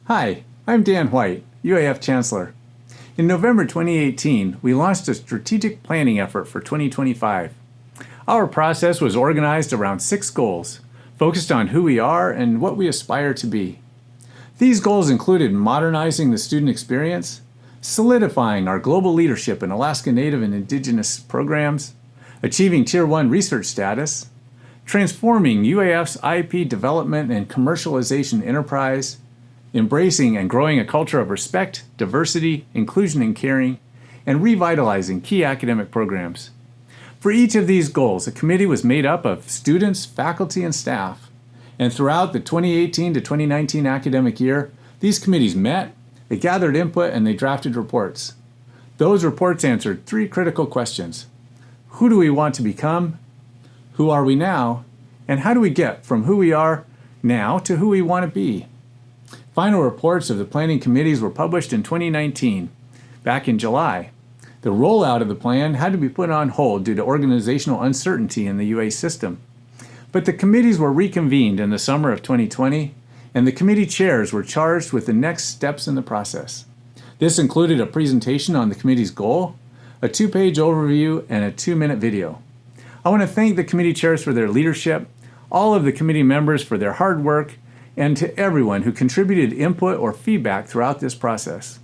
Hi, I'm Dan White, UAF Chancellor. In November 2018, we launched a strategic planning effort for 2025. Our process was organized around 6 goals, focused on who we are and what we aspire to be. These goals included modernizing the student experience, solidifying our global leadership in Alaska Native and Indigenous programs, achieving Tier 1 research status, transforming UAF's IP development and commercialization enterprise, embracing and growing a culture of respect, diversity, inclusion, and caring, and revitalizing key academic programs. For each of these goals, a committee was made up of students, faculty, and staff. And throughout the 2018 to 2019 academic year, these committees met, they gathered input, and they drafted reports. Those reports answered 3 critical questions. Who do we want to become? Who are we now? And how do we get from who we are now to who we want to be? Final reports of the planning committees were published in 2019, back in July. The rollout of the plan had to be put on hold due to organizational uncertainty in the UA system. But the committees were reconvened in the summer of 2020, and the committee chairs were charged with the next steps in the process. This included a presentation on the committee's goal, a 2-page overview, and a 2-minute video. I want to thank the committee chairs for their leadership, all of the committee members for their hard work, and to everyone who contributed input or feedback throughout this process.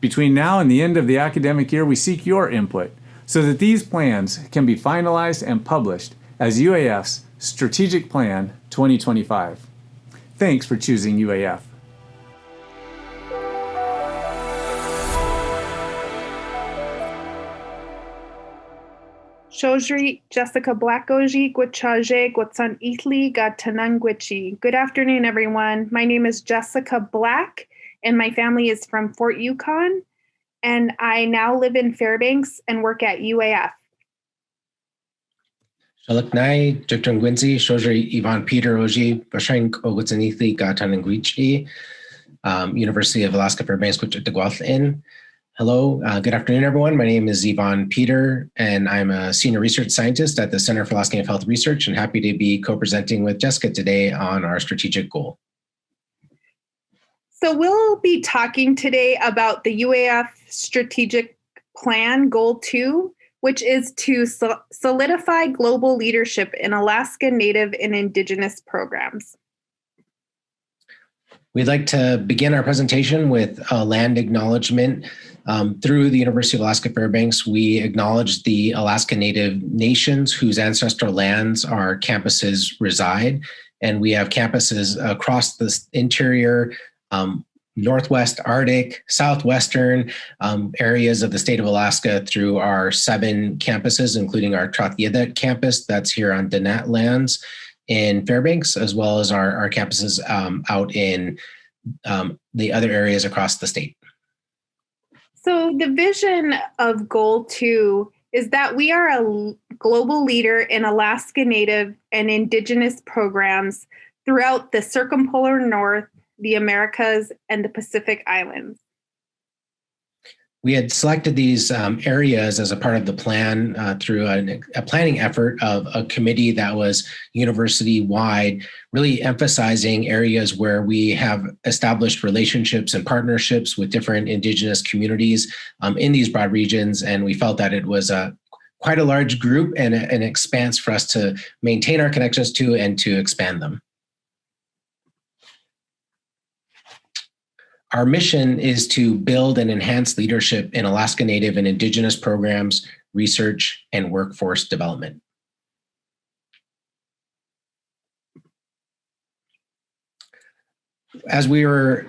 Between now and the end of the academic year, we seek your input so that these plans can be finalized and published as UAF's Strategic Plan 2025. Thanks for choosing UAF. Shojri Jessica Blackoji Gwachaje Gwatsan Ithli Gatanangwichi. Good afternoon, everyone. My name is Jessica Black, and my family is from Fort Yukon, and I now live in Fairbanks and work at UAF. Shalaknai Juktrangwinzi Shojri Ivan Peter Oji Bashank Ogutsan Ithli Gatanangwichi, University of Alaska Fairbanks Gwatagwathin. Hello, good afternoon, everyone. My name is Yvonne Peter, and I'm a senior research scientist at the Center for Alaska Native Health Research, and happy to be co-presenting with Jessica today on our strategic goal. So we'll be talking today about the UAF Strategic Plan Goal 2, which is to solidify global leadership in Alaska Native and Indigenous programs. We'd like to begin our presentation with a land acknowledgement. Through the University of Alaska Fairbanks, we acknowledge the Alaska Native nations whose ancestral lands our campuses reside. And we have campuses across the interior, Northwest Arctic, Southwestern areas of the state of Alaska through our 7 campuses, including our Trothyedet campus that's here on Danat lands in Fairbanks, as well as our campuses out in the other areas across the state. So the vision of Goal 2 is that we are a global leader in Alaska Native and Indigenous programs throughout the circumpolar North, the Americas, and the Pacific Islands. We had selected these areas as a part of the plan through a planning effort of a committee that was university-wide, really emphasizing areas where we have established relationships and partnerships with different Indigenous communities in these broad regions. And we felt that it was quite a large group and an expanse for us to maintain our connections to and to expand them. Our mission is to build and enhance leadership in Alaska Native and Indigenous programs, research, and workforce development. As we were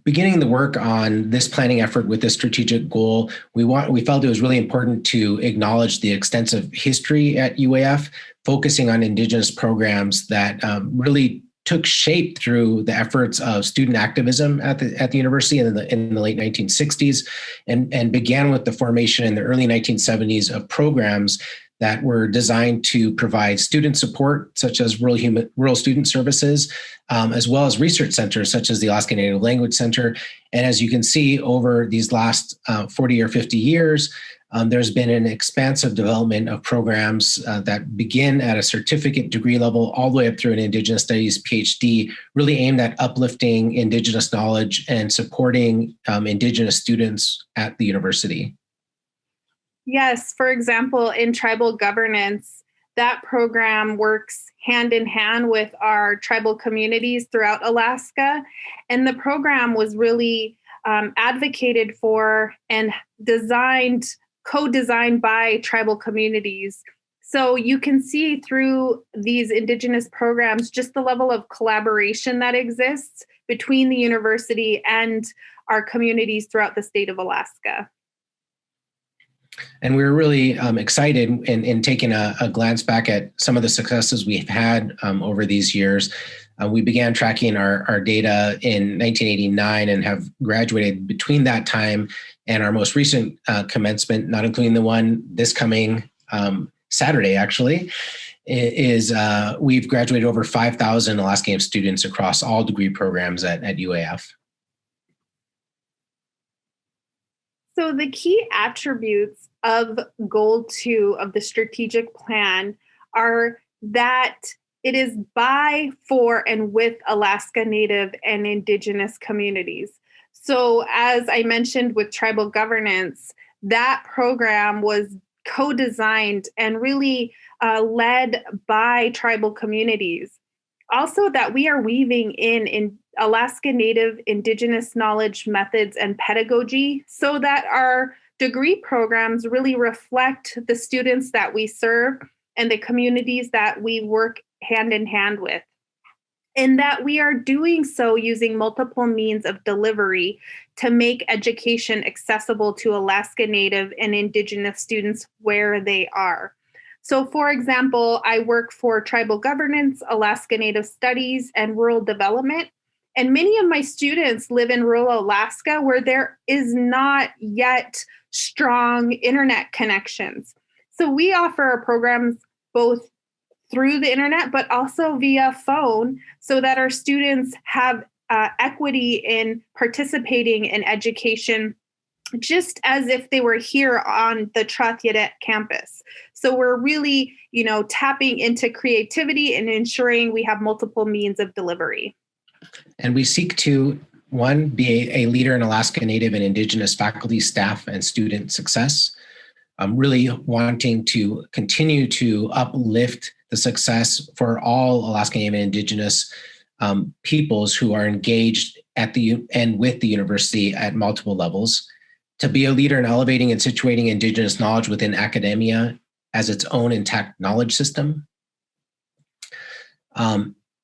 beginning the work on this planning effort with this strategic goal, we felt it was really important to acknowledge the extensive history at UAF, focusing on Indigenous programs that really took shape through the efforts of student activism at the university in the late 1960s and began with the formation in the early 1970s of programs that were designed to provide student support, such as rural student services, as well as research centers, such as the Alaska Native Language Center. And as you can see, over these last 40 or 50 years, There's been an expansive development of programs that begin at a certificate degree level all the way up through an Indigenous Studies PhD, really aimed at uplifting Indigenous knowledge and supporting Indigenous students at the university. Yes, for example, in tribal governance, that program works hand in hand with our tribal communities throughout Alaska. And the program was really advocated for and co-designed by tribal communities. So you can see through these Indigenous programs just the level of collaboration that exists between the university and our communities throughout the state of Alaska. And we were really excited in taking a glance back at some of the successes we've had over these years. We began tracking our data in 1989 and have graduated between that time and our most recent commencement, not including the one this coming Saturday, actually, is we've graduated over 5,000 Alaska Native students across all degree programs at UAF. So the key attributes of Goal 2 of the strategic plan are that it is by, for, and with Alaska Native and Indigenous communities. So as I mentioned with tribal governance, that program was co-designed and really led by tribal communities. Also that we are weaving in Alaska Native Indigenous knowledge, methods, and pedagogy so that our degree programs really reflect the students that we serve and the communities that we work hand in hand with. And that we are doing so using multiple means of delivery to make education accessible to Alaska Native and Indigenous students where they are. So for example, I work for tribal governance, Alaska Native Studies, and rural development. And many of my students live in rural Alaska where there is not yet strong internet connections. So we offer our programs both through the internet, but also via phone so that our students have equity in participating in education just as if they were here on the Trathyadet campus. So we're really, tapping into creativity and ensuring we have multiple means of delivery. And we seek to, one, be a leader in Alaska Native and Indigenous faculty, staff, and student success. Really wanting to continue to uplift the success for all Alaska Native and Indigenous peoples who are engaged at and with the university at multiple levels. To be a leader in elevating and situating Indigenous knowledge within academia as its own intact knowledge system.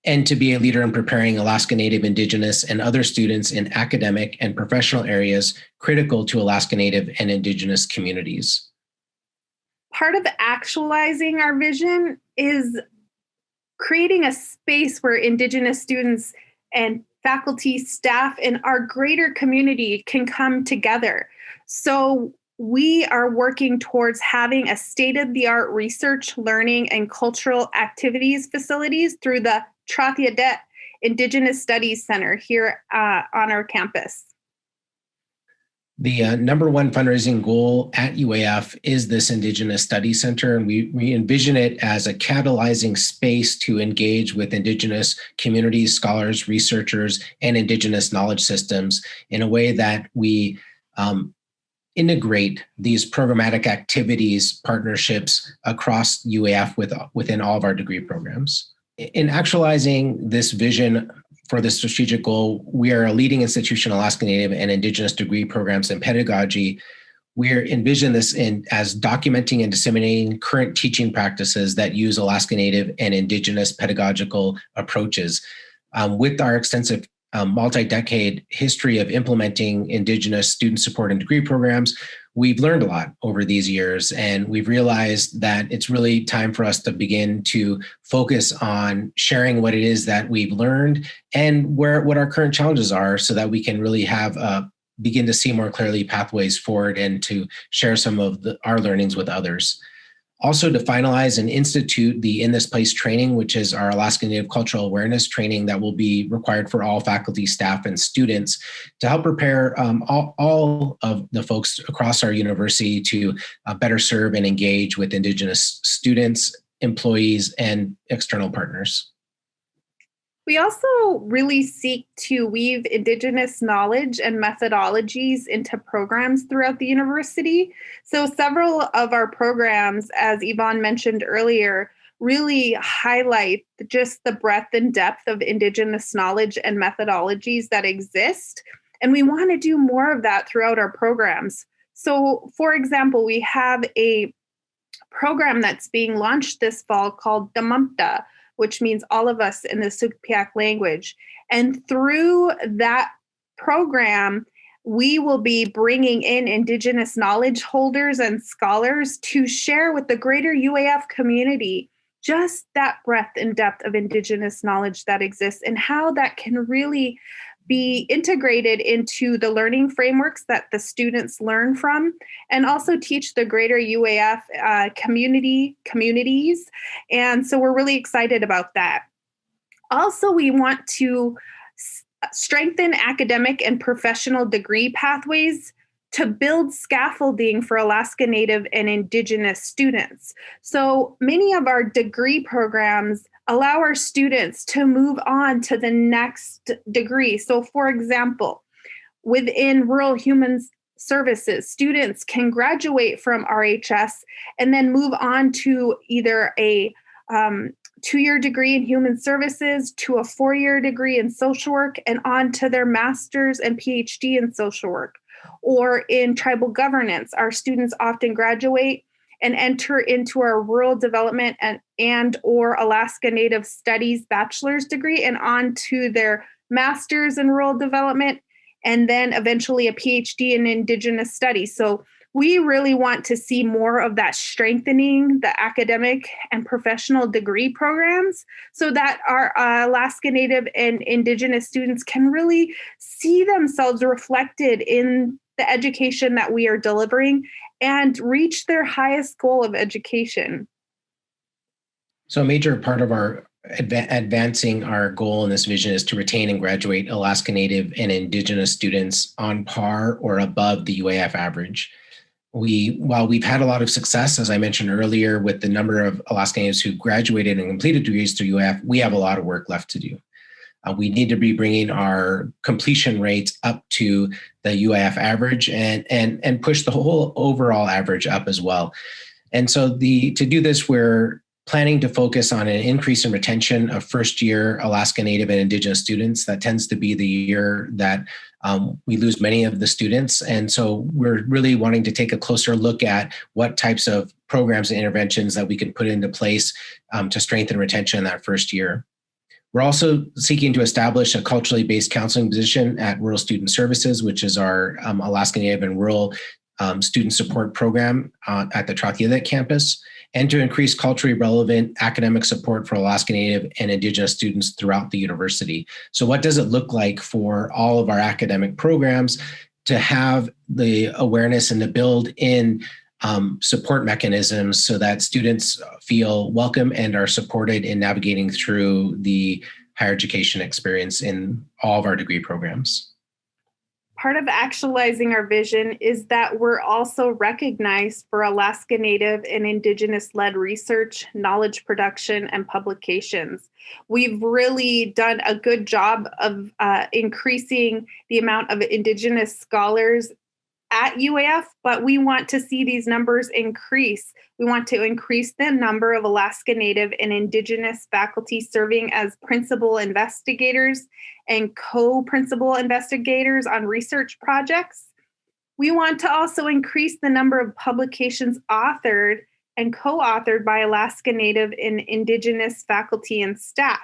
And to be a leader in preparing Alaska Native, Indigenous, and other students in academic and professional areas critical to Alaska Native and Indigenous communities. Part of actualizing our vision is creating a space where Indigenous students and faculty, staff, and our greater community can come together. So we are working towards having a state-of-the-art research, learning, and cultural activities facilities through the Trathyadet Indigenous Studies Center here on our campus. The number one fundraising goal at UAF is this Indigenous Studies Center, and we envision it as a catalyzing space to engage with Indigenous communities, scholars, researchers, and Indigenous knowledge systems in a way that we integrate these programmatic activities, partnerships across UAF within all of our degree programs. In actualizing this vision for the strategic goal, we are a leading institution in Alaska Native and Indigenous degree programs and pedagogy. We envision this as documenting and disseminating current teaching practices that use Alaska Native and Indigenous pedagogical approaches. With our extensive multi-decade history of implementing Indigenous student support and degree programs, we've learned a lot over these years, and we've realized that it's really time for us to begin to focus on sharing what it is that we've learned and what our current challenges are so that we can really have begin to see more clearly pathways forward and to share some of our learnings with others. Also, to finalize and institute the In This Place training, which is our Alaska Native cultural awareness training that will be required for all faculty, staff, and students to help prepare all of the folks across our university to better serve and engage with Indigenous students, employees, and external partners. We also really seek to weave Indigenous knowledge and methodologies into programs throughout the university. So several of our programs, as Yvonne mentioned earlier, really highlight just the breadth and depth of Indigenous knowledge and methodologies that exist. And we want to do more of that throughout our programs. So, for example, we have a program that's being launched this fall called Damamta, which means all of us in the Sugpiaq language. And through that program, we will be bringing in Indigenous knowledge holders and scholars to share with the greater UAF community just that breadth and depth of Indigenous knowledge that exists and how that can really be integrated into the learning frameworks that the students learn from, and also teach the greater UAF communities. And so we're really excited about that. Also, we want to strengthen academic and professional degree pathways to build scaffolding for Alaska Native and Indigenous students. So many of our degree programs allow our students to move on to the next degree. So for example, within rural human services, students can graduate from RHS and then move on to either a 2-year degree in human services, to a 4-year degree in social work, and on to their master's and PhD in social work. Or in tribal governance, our students often graduate and enter into our rural development and or Alaska Native Studies bachelor's degree and on to their master's in rural development, and then eventually a PhD in Indigenous studies. So we really want to see more of that strengthening the academic and professional degree programs so that our Alaska Native and Indigenous students can really see themselves reflected in the education that we are delivering and reach their highest goal of education. So a major part of our advancing our goal in this vision is to retain and graduate Alaska Native and Indigenous students on par or above the UAF average. While we've had a lot of success, as I mentioned earlier, with the number of Alaska Natives who graduated and completed degrees through UAF, we have a lot of work left to do. We need to be bringing our completion rates up to the UAF average and push the whole overall average up as well. And so to do this, we're planning to focus on an increase in retention of first-year Alaska Native and Indigenous students. That tends to be the year that we lose many of the students. And so we're really wanting to take a closer look at what types of programs and interventions that we can put into place to strengthen retention in that first year. We're also seeking to establish a culturally based counseling position at Rural Student Services, which is our Alaska Native and Rural Student Support Program at the Trouthialet campus, and to increase culturally relevant academic support for Alaska Native and Indigenous students throughout the university. So what does it look like for all of our academic programs to have the awareness and to build in support mechanisms so that students feel welcome and are supported in navigating through the higher education experience in all of our degree programs? Part of actualizing our vision is that we're also recognized for Alaska Native and Indigenous-led research, knowledge production, and publications. We've really done a good job of increasing the amount of Indigenous scholars at UAF, but we want to see these numbers increase. We want to increase the number of Alaska Native and Indigenous faculty serving as principal investigators and co-principal investigators on research projects. We want to also increase the number of publications authored and co-authored by Alaska Native and Indigenous faculty and staff.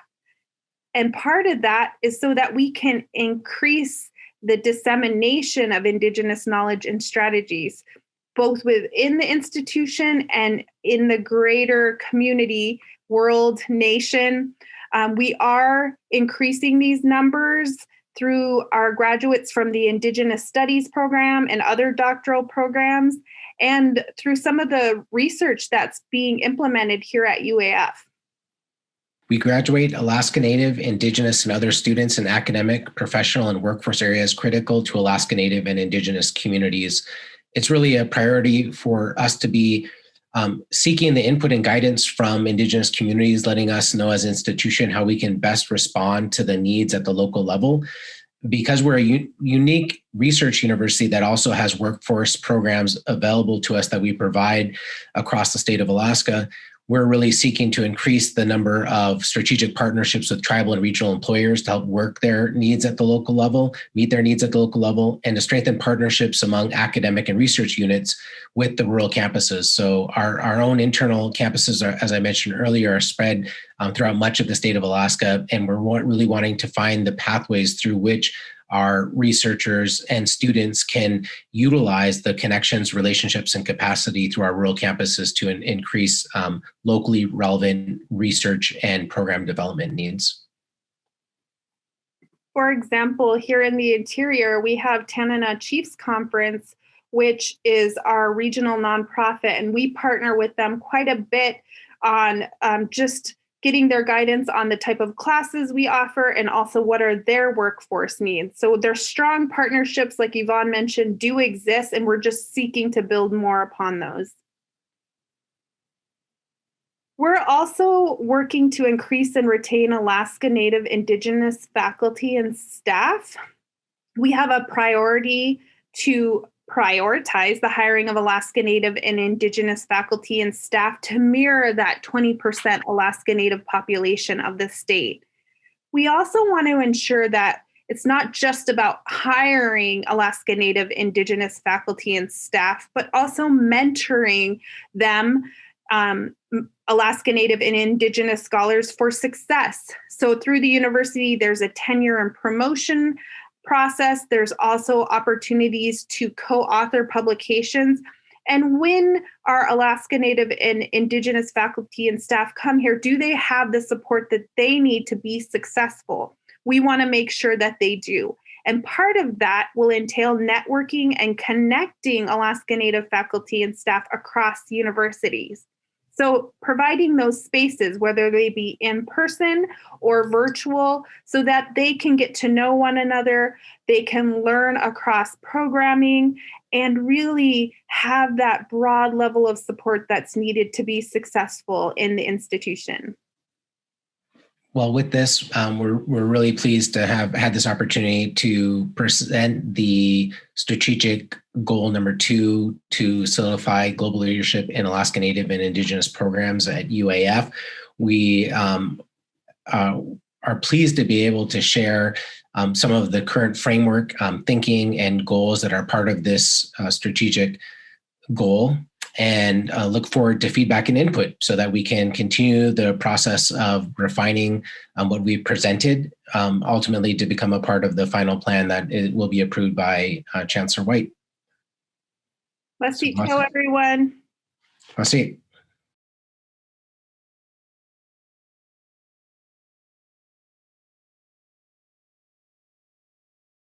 And part of that is so that we can increase the dissemination of Indigenous knowledge and strategies, both within the institution and in the greater community, world, nation. We are increasing these numbers through our graduates from the Indigenous Studies program and other doctoral programs, and through some of the research that's being implemented here at UAF. We graduate Alaska Native, Indigenous, and other students in academic, professional, and workforce areas critical to Alaska Native and Indigenous communities. It's really a priority for us to be seeking the input and guidance from Indigenous communities, letting us know as an institution how we can best respond to the needs at the local level. Because we're a unique research university that also has workforce programs available to us that we provide across the state of Alaska, we're really seeking to increase the number of strategic partnerships with tribal and regional employers to help work their needs at the local level, meet their needs at the local level, and to strengthen partnerships among academic and research units with the rural campuses. So our own internal campuses, are, as I mentioned earlier, are spread throughout much of the state of Alaska, and we're really wanting to find the pathways through which our researchers and students can utilize the connections, relationships, and capacity through our rural campuses to increase locally relevant research and program development needs. For example, here in the interior, we have Tanana Chiefs Conference, which is our regional nonprofit, and we partner with them quite a bit on just getting their guidance on the type of classes we offer and also what are their workforce needs. So their strong partnerships, like Yvonne mentioned, do exist, and we're just seeking to build more upon those. We're also working to increase and retain Alaska Native Indigenous faculty and staff. We have a priority to prioritize the hiring of Alaska Native and Indigenous faculty and staff to mirror that 20% Alaska Native population of the state. We also want to ensure that it's not just about hiring Alaska Native Indigenous faculty and staff, but also mentoring them, Alaska Native and Indigenous scholars for success. So through the university, there's a tenure and promotion process. There's also opportunities to co-author publications. And when our Alaska Native and Indigenous faculty and staff come here, do they have the support that they need to be successful? We want to make sure that they do. And part of that will entail networking and connecting Alaska Native faculty and staff across universities. So providing those spaces, whether they be in person or virtual, so that they can get to know one another, they can learn across programming, and really have that broad level of support that's needed to be successful in the institution. Well, with this, we're really pleased to have had this opportunity to present the strategic goal number 2 to solidify global leadership in Alaska Native and Indigenous programs at UAF. We are pleased to be able to share some of the current framework, thinking, and goals that are part of this strategic goal, and look forward to feedback and input so that we can continue the process of refining what we presented, ultimately to become a part of the final plan that it will be approved by Chancellor White. Let's see. Hello, everyone. Let's see.